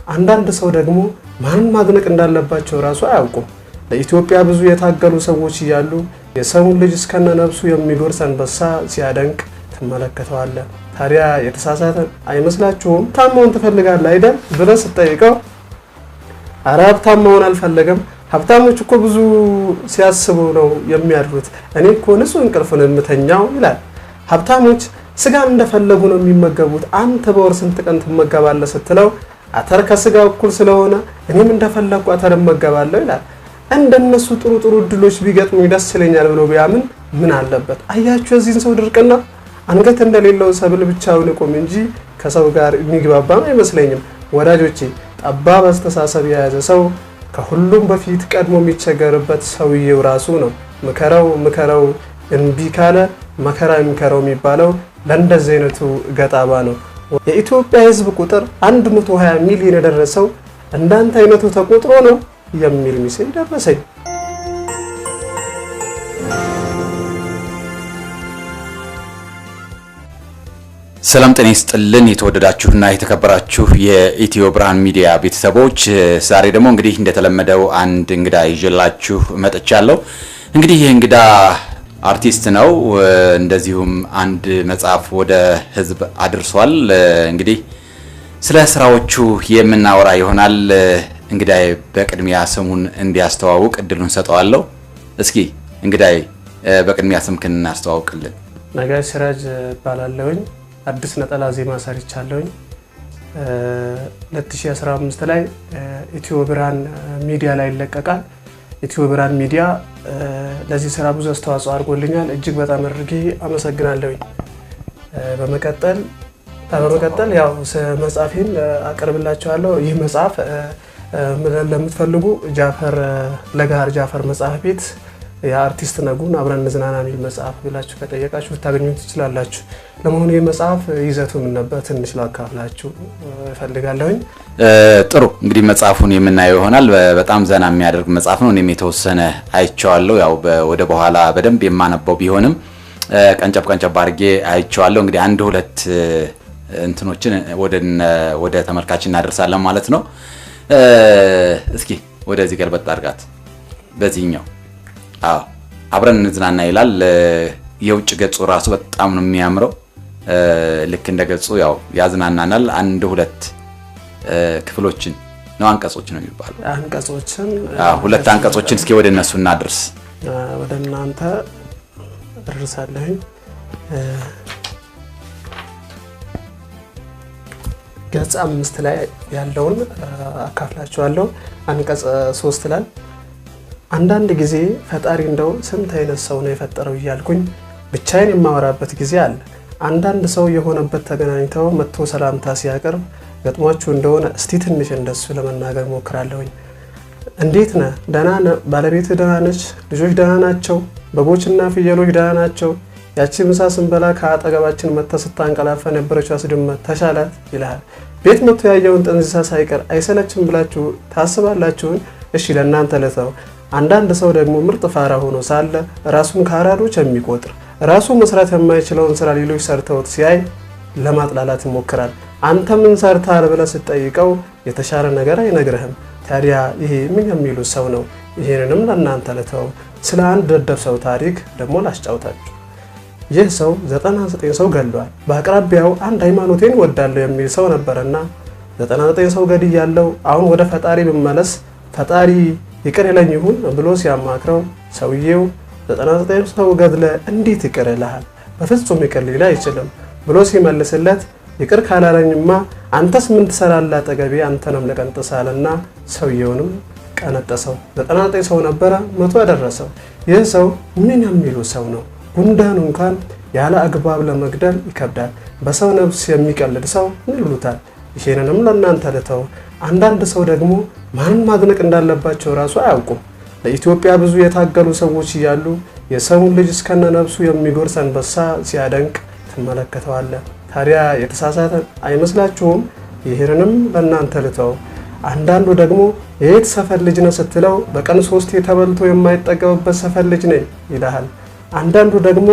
አንዳንድ ሰው ደግሞ ማንን ማድነቅ እንዳለባቸው ራሱ አያውቁም። ለኢትዮጵያ ብዙ የታገሉ ሰዎች እያሉ የሰውን ልጅ እስከነ ነፍሱ የሚጎርስ አንበሳ ሲያደንቅ ትመለከተዋለህ። ታዲያ የተሳሳተ አይመስላችሁም? ሀብታም ትፈልጋለህ አይደል ብለህ ስትጠይቀው ኧረ ሀብታም መሆን አልፈለገም፣ ሀብታሞች እኮ ብዙ ሲያስቡ ነው የሚያድሩት፣ እኔ እኮ ንጹህ እንቅልፍ ነው የምተኛው ይላል። ሀብታሞች ስጋን እንደፈለጉ ነው የሚመገቡት፣ አንተ በወር ስንት ቀን ትመገባለህ ስትለው አተር ከስጋ እኩል ስለሆነ እኔም እንደፈለኩ አተር እመገባለሁ ይላል። እንደነሱ ጥሩ እድሎች ቢገጥሙኝ ደስ ይለኛል ብሎ ቢያምን ምን አለበት? አያችሁ የዚህን ሰው ድርቅና። አንገት እንደሌለው ሰብል ብቻውን ይቆም እንጂ ከሰው ጋር የሚግባባም አይመስለኝም። ወዳጆቼ ጠባብ አስተሳሰብ የያዘ ሰው ከሁሉም በፊት ቀድሞ የሚቸገርበት ሰውዬው ራሱ ነው። ምከረው እንቢ ካለ መከራ የሚከረው የሚባለው ለእንደዚህ አይነቱ ገጣባ ነው። የኢትዮጵያ ሕዝብ ቁጥር 120 ሚሊዮን የደረሰው እንዳንተ አይነቱ ተቆጥሮ ነው የሚል ሚስል ደረሰኝ። ሰላም ጤና ይስጥልን የተወደዳችሁና የተከበራችሁ የኢትዮ ብርሃን ሚዲያ ቤተሰቦች፣ ዛሬ ደግሞ እንግዲህ እንደተለመደው አንድ እንግዳ ይዤላችሁ መጥቻለሁ። እንግዲህ ይህ እንግዳ አርቲስት ነው። እንደዚሁም አንድ መጽሐፍ ወደ ህዝብ አድርሷል። እንግዲህ ስለ ስራዎቹ የምናወራ ይሆናል። እንግዳይ በቅድሚያ ስሙን እንዲያስተዋውቅ እድሉን ሰጠዋለሁ። እስኪ እንግዳይ በቅድሚያ ስምክን እናስተዋውቅልን። ነጋሽ ሲራጅ ባላለውኝ አዲስ ነጠላ ዜማ ሰርቻለሁኝ። 2015 ላይ ኢትዮ ብርሃን ሚዲያ ላይ ይለቀቃል። ኢትዮ ብርሃን ሚዲያ ለዚህ ስራ ብዙ አስተዋጽኦ አድርጎልኛል። እጅግ በጣም አድርጌ አመሰግናለሁኝ። በመቀጠል ያው መጽሐፌን አቀርብላችኋለሁ። ይህ መጽሐፍ ለምትፈልጉ ጃፈር ለጋር ጃፈር መጽሐፍ ቤት የአርቲስት ነጉን አብረን እንዝናና የሚል መጽሐፍ ብላችሁ ከጠየቃችሁ ልታገኙት ትችላላችሁ። ለመሆኑ የመጽሐፍ ይዘቱ ምን ነበር? ትንሽ ላካፍላችሁ እፈልጋለሁኝ። ጥሩ እንግዲህ መጽሐፉን የምናየው ይሆናል። በጣም ዘና የሚያደርግ መጽሐፍ ነው። እኔም የተወሰነ አይቼዋለሁ። ያው ወደ በኋላ በደንብ የማነበው ቢሆንም ቀንጨብ አድርጌ አይቼዋለሁ። እንግዲህ አንድ ሁለት እንትኖችን ወደ ተመልካች እናደርሳለን ማለት ነው። እስኪ ወደዚህ ገልበጥ አድርጋት። በዚህኛው አብረን እንዝናና ይላል። የውጭ ገጹ ራሱ በጣም ነው የሚያምረው። ልክ እንደ ገጹ ያው ያዝናናናል። አንድ ሁለት ክፍሎችን ነው አንቀጾች ነው የሚባለው። አንቀጾችን ሁለት አንቀጾችን እስኪ ወደ እነሱ እናድርስ። ወደ እናንተ አድርሳለሁ። ገጽ 5 ላይ ያለውን አካፍላችኋለሁ። አንቀጽ 3 ላይ አንዳንድ ጊዜ ፈጣሪ እንደው ስንት አይነት ሰው ነው የፈጠረው እያልኩኝ ብቻዬን የማወራበት ጊዜ አለ። አንዳንድ ሰው የሆነበት ተገናኝተው መጥቶ ሰላምታ ሲያቀርብ ገጥሟችሁ እንደሆነ እስቲ ትንሽ እንደሱ ለመናገር ሞክራለሁኝ። እንዴት ነህ? ደህና ነህ? ባለቤትህ ደህና ነች? ልጆች ደህና ናቸው? በጎችና ፍየሎች ደህና ናቸው? ያቺ ምሳ ስንበላ ከአጠገባችን መጥታ ስታንቀላፋ ነበረችው ድመት ተሻላት ይልሃል። ቤት መጥቶ ያየውን ጥንዚሳ ሳይቀር አይሰለችም ብላችሁ ታስባላችሁን? እሺ ለእናንተ ለተው። አንዳንድ ሰው ደግሞ ምርጥ ፋራ ሆኖ ሳለ ራሱን ከአራዶች የሚቆጥር ራሱ መስራት የማይችለውን ስራ ሌሎች ሰርተውት ሲያይ ለማጥላላት ይሞክራል። አንተ ምን ሰርታል ብለህ ስትጠይቀው የተሻለ ነገር አይነግርህም። ታዲያ ይሄ ምን የሚሉት ሰው ነው? ይሄንንም ለእናንተ ለተው። ስለ አንድ ደደብ ሰው ታሪክ ደግሞ ላስጫውታችሁ። ይህ ሰው 99 ሰው ገድሏል። በአቅራቢያው አንድ ሃይማኖቴን ወዳለው የሚል ሰው ነበርና 99 ሰው ገድያለሁ፣ አሁን ወደ ፈጣሪ ብመለስ ፈጣሪ ይቅር ይለኝ ይሁን ብሎ ሲያማክረው ሰውየው 99 ሰው ገድለ እንዴት ይቅር ይልሃል? በፍጹም ይቅር ሊል አይችልም ብሎ ሲመልስለት ይቅር ካላለኝማ አንተስ ምን ትሰራለህ አጠገቤ አንተንም ለቀንጥሳልና ሰውየውንም ቀነጠሰው። 99 ሰው ነበረ 100 ያደረሰው። ይህ ሰው ምን የሚሉ ሰው ነው? ጉንዳን እንኳን ያለ አግባብ ለመግደል ይከብዳል። በሰው ነፍስ የሚቀልድ ሰው ምን ይሉታል? ይሄንንም ለእናንተ ልተው። አንዳንድ ሰው ደግሞ ማንን ማድነቅ እንዳለባቸው ራሱ አያውቁም። ለኢትዮጵያ ብዙ የታገሉ ሰዎች እያሉ የሰውን ልጅ እስከነ ነፍሱ የሚጎርስ አንበሳ ሲያደንቅ ትመለከተዋለህ። ታዲያ የተሳሳተ አይመስላችሁም? ይሄንንም ለእናንተ ልተው። አንዳንዱ ደግሞ የት ሰፈር ልጅ ነው ስትለው በቀን 3 ተበልቶ የማይጠገብበት ሰፈር ልጅ ነኝ ይልሃል። አንዳንዱ ደግሞ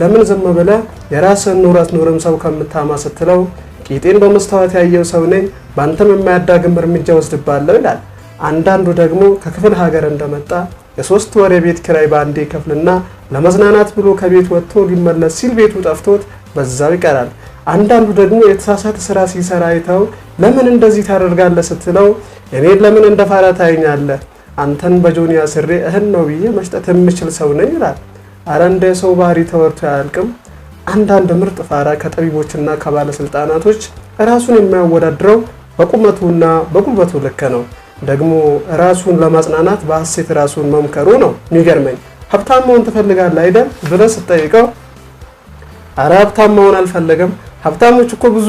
ለምን ዝም ብለህ የራስህን ኑሮ አትኖርም ሰው ከምታማ ስትለው ቂጤን በመስታወት ያየው ሰው ነኝ፣ ባንተም የማያዳግም እርምጃ ወስድባለሁ ይላል። አንዳንዱ ደግሞ ከክፍለ ሀገር እንደመጣ የ3 ወር የቤት ኪራይ ባንዴ ከፍልና ለመዝናናት ብሎ ከቤት ወጥቶ ሊመለስ ሲል ቤቱ ጠፍቶት በዛው ይቀራል። አንዳንዱ ደግሞ የተሳሳተ ስራ ሲሰራ አይተው ለምን እንደዚህ ታደርጋለህ ስትለው እኔን ለምን እንደፋራ ታየኛለህ? አንተን በጆንያ ስሬ እህን ነው ብዬ መስጠት የምችል ሰው ነኝ ይላል። አረ እንደ ሰው ባህሪ ተወርቶ አያልቅም። አንዳንድ ምርጥ ፋራ ከጠቢቦችና ከባለስልጣናቶች ራሱን የሚያወዳድረው በቁመቱና በጉልበቱ ልክ ነው። ደግሞ ራሱን ለማጽናናት በሐሴት ራሱን መምከሩ ነው የሚገርመኝ። ሀብታም መሆን ትፈልጋለህ አይደል ብለህ ስትጠይቀው አረ ሀብታም መሆን አልፈለገም፣ ሀብታሞች እኮ ብዙ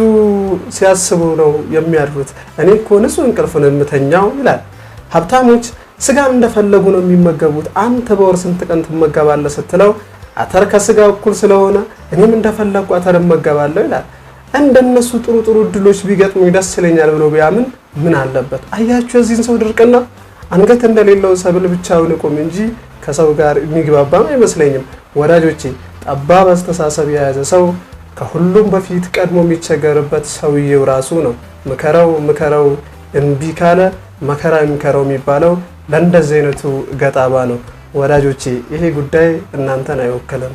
ሲያስቡ ነው የሚያድሩት፣ እኔ እኮ ንጹህ እንቅልፍን የምተኛው ይላል። ሀብታሞች ስጋን እንደፈለጉ ነው የሚመገቡት፣ አንተ በወር ስንት ቀን ትመገባለህ ስትለው አተር ከስጋ እኩል ስለሆነ እኔም እንደፈለኩ አተር እመገባለሁ ይላል። እንደነሱ ጥሩ ጥሩ እድሎች ቢገጥሙኝ ደስ ይለኛል ብሎ ቢያምን ምን አለበት? አያችሁ የዚህን ሰው ድርቅና። አንገት እንደሌለው ሰብል ብቻውን ይቆም እንጂ ከሰው ጋር የሚግባባም አይመስለኝም። ወዳጆቼ ጠባብ አስተሳሰብ የያዘ ሰው ከሁሉም በፊት ቀድሞ የሚቸገርበት ሰውየው ራሱ ነው። ምከረው እምቢ ካለ መከራ የሚከረው የሚባለው ለእንደዚህ አይነቱ ገጣባ ነው። ወዳጆቼ ይሄ ጉዳይ እናንተን አይወክልም።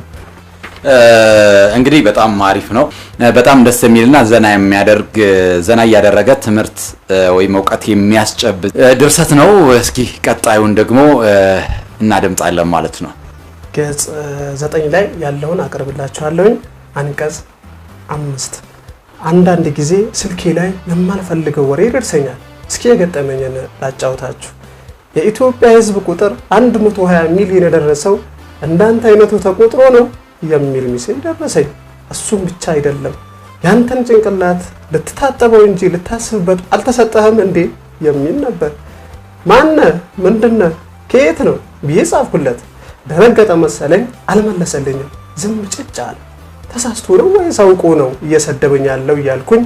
እንግዲህ በጣም አሪፍ ነው። በጣም ደስ የሚልና ዘና እያደረገ ትምህርት ወይም እውቀት የሚያስጨብጥ ድርሰት ነው። እስኪ ቀጣዩን ደግሞ እናደምጣለን ማለት ነው። ገጽ 9 ላይ ያለውን አቀርብላችኋለሁኝ። አንቀጽ 5 አንዳንድ ጊዜ ስልኬ ላይ የማልፈልገው ወሬ ይደርሰኛል። እስኪ የገጠመኝን ላጫውታችሁ። የኢትዮጵያ ሕዝብ ቁጥር 120 ሚሊዮን የደረሰው እንዳንተ አይነቱ ተቆጥሮ ነው የሚል ሚሴጅ ደረሰኝ። እሱም ብቻ አይደለም፣ ያንተን ጭንቅላት ልትታጠበው እንጂ ልታስብበት አልተሰጠህም እንዴ የሚል ነበር። ማነ ምንድነ ከየት ነው ብዬ ጻፍኩለት። ደነገጠ መሰለኝ፣ አልመለሰልኝም። ዝም ጭጭ አለ። ተሳስቶ ነው ወይስ አውቆ ነው እየሰደበኝ ያለው እያልኩኝ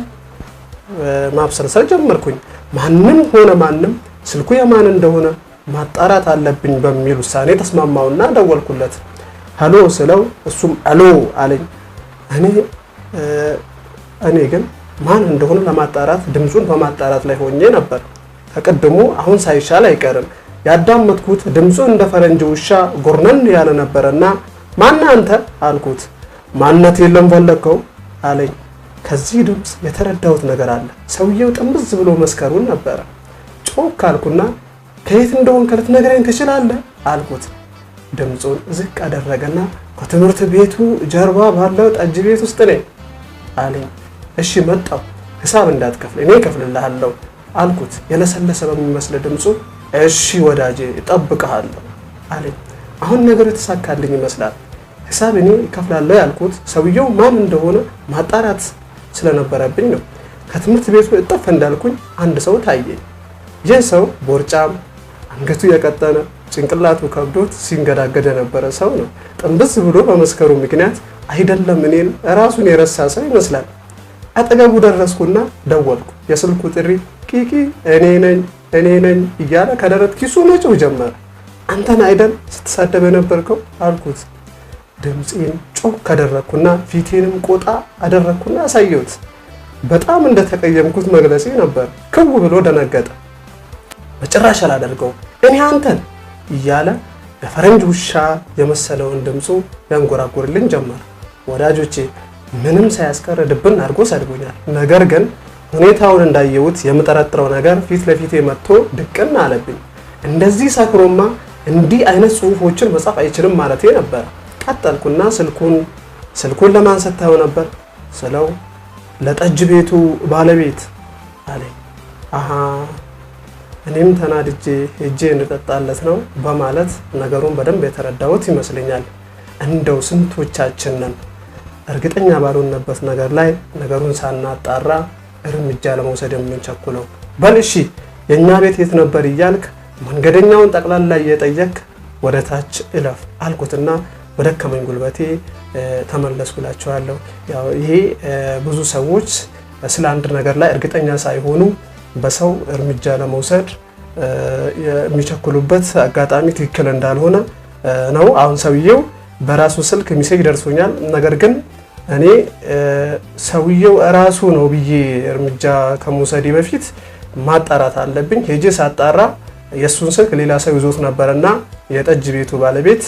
ማብሰልሰል ጀመርኩኝ። ማንም ሆነ ማንም ስልኩ የማን እንደሆነ ማጣራት አለብኝ በሚል ውሳኔ ተስማማውና ደወልኩለት። ሀሎ ስለው እሱም አሎ አለኝ። እኔ ግን ማን እንደሆነ ለማጣራት ድምፁን በማጣራት ላይ ሆኜ ነበር። ከቅድሙ አሁን ሳይሻል አይቀርም። ያዳመጥኩት ድምፁ እንደ ፈረንጅ ውሻ ጎርነን ያለ ነበረና ማን አንተ አልኩት። ማንነት የለም ፈለከው አለኝ። ከዚህ ድምፅ የተረዳሁት ነገር አለ። ሰውየው ጥምዝ ብሎ መስከሩን ነበረ። ጮክ አልኩና ከየት እንደሆንክ ልትነግረኝ ትችላለህ አልኩት። ድምፁን ዝቅ አደረገና ከትምህርት ቤቱ ጀርባ ባለው ጠጅ ቤት ውስጥ ነኝ አለኝ። እሺ መጣሁ፣ ሂሳብ እንዳትከፍል እኔ እከፍልልሃለሁ አልኩት። የለሰለሰ በሚመስል ድምፁ እሺ ወዳጄ እጠብቅሃለሁ አለኝ። አሁን ነገር የተሳካልኝ ይመስላል። ሂሳብ እኔ እከፍላለሁ ያልኩት ሰውየው ማን እንደሆነ ማጣራት ስለነበረብኝ ነው። ከትምህርት ቤቱ እጠፍ እንዳልኩኝ አንድ ሰው ታየኝ። ይህ ሰው ቦርጫም፣ አንገቱ የቀጠነ፣ ጭንቅላቱ ከብዶት ሲንገዳገደ የነበረ ሰው ነው። ጥንብዝ ብሎ በመስከሩ ምክንያት አይደለም እኔን ራሱን የረሳ ሰው ይመስላል። አጠገቡ ደረስኩና ደወልኩ። የስልኩ ጥሪ ቂቂ እኔ ነኝ እያለ ከደረት ኪሱ መጮህ ጀመረ። አንተን አይደል ስትሳደብ የነበርከው አልኩት። ድምፄን ጮክ ካደረኩና ፊቴንም ቆጣ አደረኩና አሳየሁት። በጣም እንደተቀየምኩት መግለጼ ነበር። ክው ብሎ ደነገጠ። በጭራሽ አላደርገው እኔ አንተን እያለ የፈረንጅ ውሻ የመሰለውን ድምፁ ያንጎራጉርልኝ ጀመር። ወዳጆቼ ምንም ሳያስቀር ድብን አድርጎ ሰድቦኛል። ነገር ግን ሁኔታውን እንዳየሁት የምጠረጥረው ነገር ፊት ለፊቴ መጥቶ ድቅን አለብኝ። እንደዚህ ሰክሮማ እንዲህ አይነት ጽሁፎችን መጻፍ አይችልም ማለቴ ነበር። ቀጠልኩና ስልኩን ለማን ሰጥተው ነበር ስለው ለጠጅ ቤቱ ባለቤት አለኝ። አሃ እኔም ተናድጄ ሄጄ እንጠጣለት ነው በማለት ነገሩን በደንብ የተረዳሁት ይመስለኛል። እንደው ስንቶቻችን ነን እርግጠኛ ባልሆንበት ነገር ላይ ነገሩን ሳናጣራ እርምጃ ለመውሰድ የምንቸኩለው? በል እሺ የኛ ቤት የት ነበር እያልክ መንገደኛውን ጠቅላላ እየጠየቅ ወደ ታች እለፍ አልኩትና በደከመኝ ጉልበቴ ተመለስኩላቸዋለሁ። ያው ይሄ ብዙ ሰዎች ስለ አንድ ነገር ላይ እርግጠኛ ሳይሆኑ በሰው እርምጃ ለመውሰድ የሚቸኩሉበት አጋጣሚ ትክክል እንዳልሆነ ነው። አሁን ሰውየው በራሱ ስልክ ሚሴጅ ደርሶኛል፣ ነገር ግን እኔ ሰውየው እራሱ ነው ብዬ እርምጃ ከመውሰዴ በፊት ማጣራት አለብኝ። ሄጄ ሳጣራ የሱን ስልክ ሌላ ሰው ይዞት ነበርና የጠጅ ቤቱ ባለቤት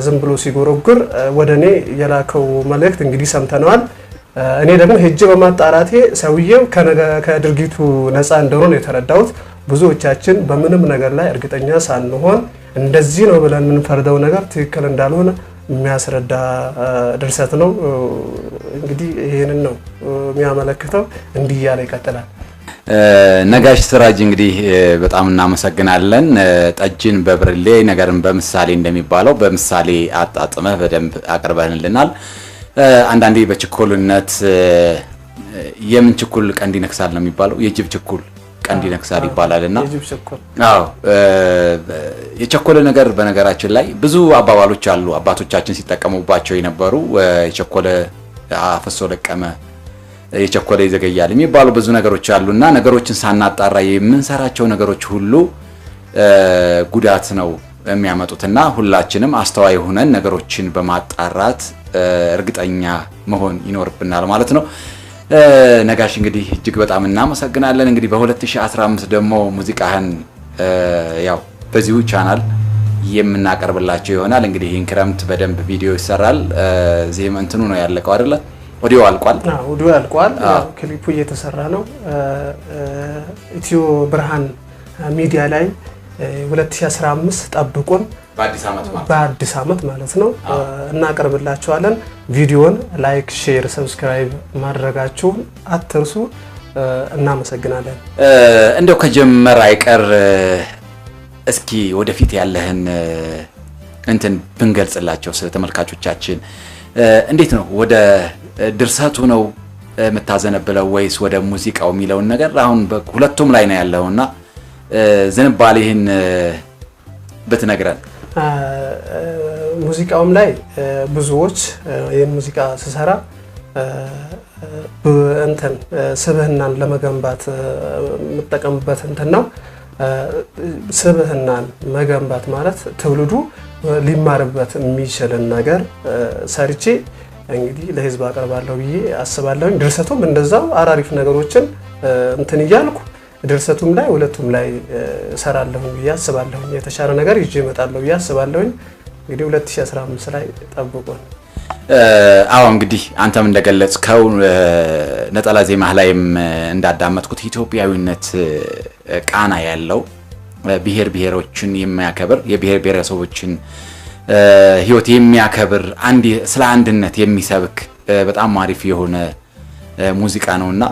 ዝም ብሎ ሲጎረጉር ወደኔ የላከው መልእክት እንግዲህ ሰምተናል። እኔ ደግሞ ሄጄ በማጣራቴ ሰውየው ከድርጊቱ ነፃ እንደሆነ የተረዳሁት። ብዙዎቻችን በምንም ነገር ላይ እርግጠኛ ሳንሆን እንደዚህ ነው ብለን የምንፈርደው ነገር ትክክል እንዳልሆነ የሚያስረዳ ድርሰት ነው። እንግዲህ ይሄንን ነው የሚያመለክተው። እንዲህ ያለ ይቀጥላል። ነጋሽ ስራጅ እንግዲህ በጣም እናመሰግናለን። ጠጅን በብርሌ ነገርን በምሳሌ እንደሚባለው በምሳሌ አጣጥመህ በደንብ አቅርበንልናል። አንዳንዴ በችኮልነት የምን ችኩል ቀንድ ይነክሳል ነው የሚባለው፣ የጅብ ችኩል ቀንድ ይነክሳል ይባላልና አዎ የቸኮለ ነገር በነገራችን ላይ ብዙ አባባሎች አሉ አባቶቻችን ሲጠቀሙባቸው የነበሩ። የቸኮለ አፈሶ ለቀመ፣ የቸኮለ ይዘገያል የሚባሉ ብዙ ነገሮች አሉና ነገሮችን ሳናጣራ የምንሰራቸው ነገሮች ሁሉ ጉዳት ነው የሚያመጡትና ሁላችንም አስተዋይ ሆነን ነገሮችን በማጣራት እርግጠኛ መሆን ይኖርብናል ማለት ነው። ነጋሽ እንግዲህ እጅግ በጣም እናመሰግናለን። እንግዲህ በ2015 ደግሞ ሙዚቃህን ያው በዚሁ ቻናል የምናቀርብላችሁ ይሆናል። እንግዲህ ይህን ክረምት በደንብ ቪዲዮ ይሰራል። ዜማ እንትኑ ነው ያለቀው አይደለ? ኦዲዮ አልቋል። ኦዲዮ አልቋል። ክሊፑ እየተሰራ ነው። ኢትዮ ብርሃን ሚዲያ ላይ 2015 ጠብቁን። በአዲስ ዓመት ማለት ነው እናቀርብላችኋለን። ቪዲዮን ላይክ፣ ሼር፣ ሰብስክራይብ ማድረጋችሁን አትርሱ። እናመሰግናለን። እንደው ከጀመረ አይቀር እስኪ ወደፊት ያለህን እንትን ብንገልጽላቸው ስለ ተመልካቾቻችን እንዴት ነው? ወደ ድርሰቱ ነው የምታዘነብለው ወይስ ወደ ሙዚቃው የሚለውን ነገር አሁን ሁለቱም ላይ ነው ያለውና ዝንባሌህን ብትነግረን። ሙዚቃውም ላይ ብዙዎች የሙዚቃ ስሰራ እንትን ስብህናን ለመገንባት የምጠቀምበት እንትን ነው። ስብህናን መገንባት ማለት ትውልዱ ሊማርበት የሚችልን ነገር ሰርቼ እንግዲህ ለህዝብ አቀርባለሁ ብዬ አስባለሁ። ድርሰቱም እንደዛው አራሪፍ ነገሮችን እንትን እያልኩ ድርሰቱም ላይ ሁለቱም ላይ ሰራለሁ ብዬ አስባለሁ። የተሻለ ነገር ይዤ እመጣለሁ ብዬ አስባለሁ። እንግዲህ 2015 ላይ ጠብቁን። አዎ እንግዲህ አንተም እንደገለጽከው ነጠላ ዜማህ ላይም እንዳዳመጥኩት ኢትዮጵያዊነት ቃና ያለው ብሔር ብሔሮችን የሚያከብር የብሔር ብሔረሰቦችን ህይወት የሚያከብር ስለ አንድነት የሚሰብክ በጣም አሪፍ የሆነ ሙዚቃ ነውና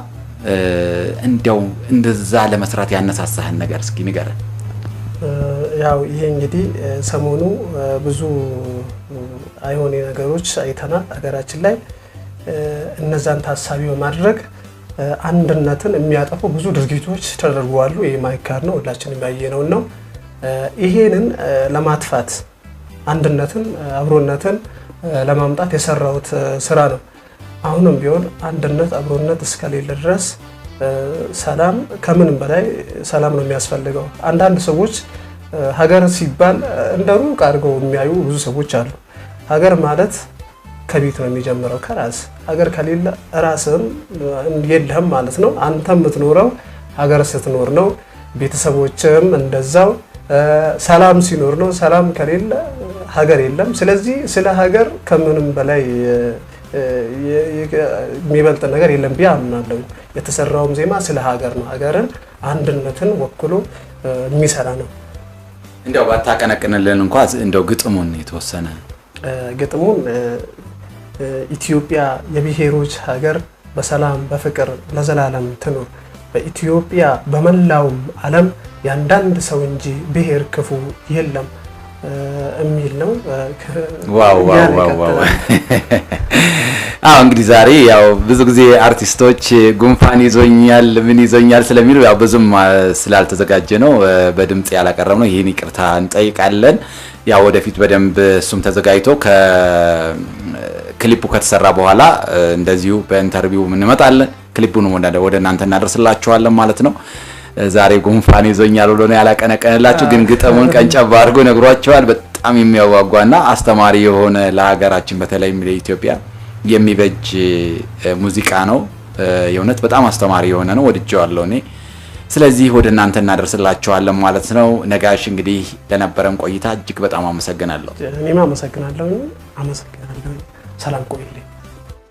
እንደው እንደዛ ለመስራት ያነሳሳህን ነገር እስኪ ንገረን። ያው ይሄ እንግዲህ ሰሞኑ ብዙ አይሆን ነገሮች አይተናል ሀገራችን ላይ። እነዛን ታሳቢ በማድረግ አንድነትን የሚያጠፉ ብዙ ድርጊቶች ተደርጓሉ። ይሄ ማይካድ ነው፣ ሁላችንም ያየነው ነው። ይሄንን ለማጥፋት አንድነትን አብሮነትን ለማምጣት የሰራውት ስራ ነው። አሁንም ቢሆን አንድነት አብሮነት እስከሌለ ድረስ ሰላም ከምንም በላይ ሰላም ነው የሚያስፈልገው። አንዳንድ ሰዎች ሀገር ሲባል እንደ ሩቅ አድርገው የሚያዩ ብዙ ሰዎች አሉ። ሀገር ማለት ከቤት ነው የሚጀምረው፣ ከራስ። ሀገር ከሌለ ራስም የለህም ማለት ነው። አንተም የምትኖረው ሀገር ስትኖር ነው። ቤተሰቦችም እንደዛው ሰላም ሲኖር ነው። ሰላም ከሌለ ሀገር የለም። ስለዚህ ስለ ሀገር ከምንም በላይ የሚበልጥ ነገር የለም ብዬ አምናለሁ። የተሰራውም ዜማ ስለ ሀገር ነው። ሀገርን አንድነትን ወክሎ የሚሰራ ነው። እንደው ባታቀነቅንልን እንኳን እንደው ግጥሙን የተወሰነ ግጥሙን ኢትዮጵያ የብሔሮች ሀገር በሰላም በፍቅር ለዘላለም ትኑር፣ በኢትዮጵያ በመላውም ዓለም ያንዳንድ ሰው እንጂ ብሔር ክፉ የለም የሚል ነው። ዋው ዋው ዋው። አዎ እንግዲህ ዛሬ ያው ብዙ ጊዜ አርቲስቶች ጉንፋን ይዞኛል ምን ይዞኛል ስለሚሉ ያው ብዙም ስላልተዘጋጀ ነው በድምጽ ያላቀረብ ነው። ይሄን ይቅርታ እንጠይቃለን። ያው ወደፊት በደንብ እሱም ተዘጋጅቶ ክሊፑ ከተሰራ በኋላ እንደዚሁ በኢንተርቪው እንመጣለን። ክሊፑን ወደ እናንተ እናደርስላችኋለን ማለት ነው። ዛሬ ጉንፋን ይዞኛል ብሎ ነው ያላቀነቀነላችሁ፣ ግን ግጥሙን ቀንጨብ አድርጎ ነግሯቸዋል። በጣም የሚያዋጓና አስተማሪ የሆነ ለሀገራችን በተለይም ለኢትዮጵያ የሚበጅ ሙዚቃ ነው። የእውነት በጣም አስተማሪ የሆነ ነው። ወድጄዋለሁ እኔ። ስለዚህ ወደ እናንተ እናደርስላችኋለን ማለት ነው። ነጋሽ እንግዲህ ለነበረን ቆይታ እጅግ በጣም አመሰግናለሁ። እኔም አመሰግናለሁ። ሰላም ቆይልኝ።